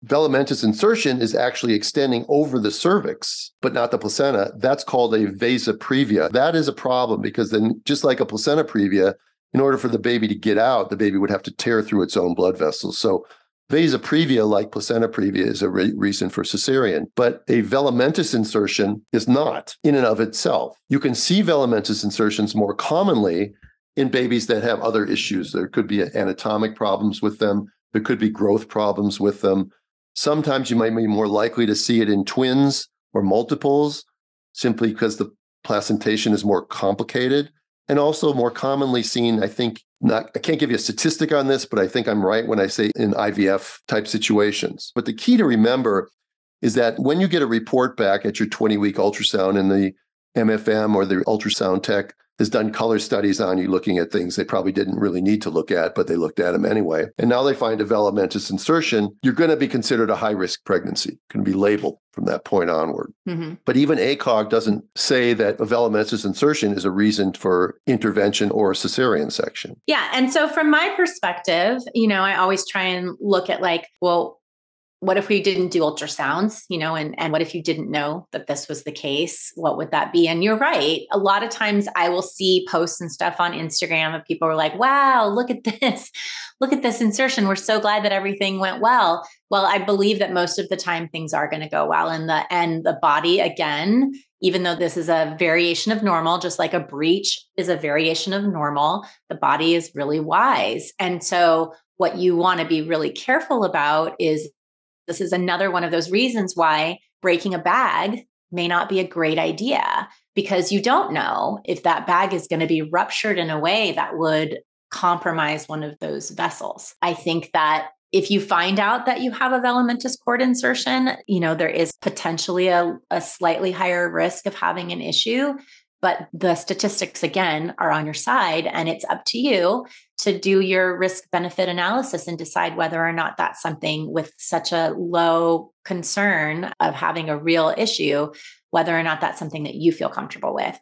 velamentous insertion is actually extending over the cervix, but not the placenta, that's called a vasa previa. That is a problem because then, just like a placenta previa, in order for the baby to get out, the baby would have to tear through its own blood vessels. So vasa previa, like placenta previa, is a reason for cesarean, but a velamentous insertion is not in and of itself. You can see velamentous insertions more commonly in babies that have other issues. There could be anatomic problems with them. There could be growth problems with them. Sometimes you might be more likely to see it in twins or multiples, simply because the placentation is more complicated. And also more commonly seen, I can't give you a statistic on this, but I think I'm right when I say in IVF type situations. But the key to remember is that when you get a report back at your 20-week ultrasound and the MFM or the ultrasound tech has done color studies on you looking at things they probably didn't really need to look at, but they looked at them anyway. And now they find a velamentous insertion, you're going to be considered a high-risk pregnancy, going to be labeled from that point onward. Mm-hmm. But even ACOG doesn't say that a velamentous insertion is a reason for intervention or a cesarean section. Yeah. And so from my perspective, I always try and look at what if we didn't do ultrasounds, and what if you didn't know that this was the case? What would that be? And you're right. A lot of times I will see posts and stuff on Instagram of people who are like, wow, look at this. Look at this insertion. We're so glad that everything went well. Well, I believe that most of the time things are going to go well. And the body, again, even though this is a variation of normal, just like a breech is a variation of normal, the body is really wise. And so what you want to be really careful about is this is another one of those reasons why breaking a bag may not be a great idea, because you don't know if that bag is going to be ruptured in a way that would compromise one of those vessels. I think that if you find out that you have a velamentous cord insertion, there is potentially a slightly higher risk of having an issue. But the statistics, again, are on your side, and it's up to you to do your risk-benefit analysis and decide whether or not that's something with such a low concern of having a real issue, whether or not that's something that you feel comfortable with.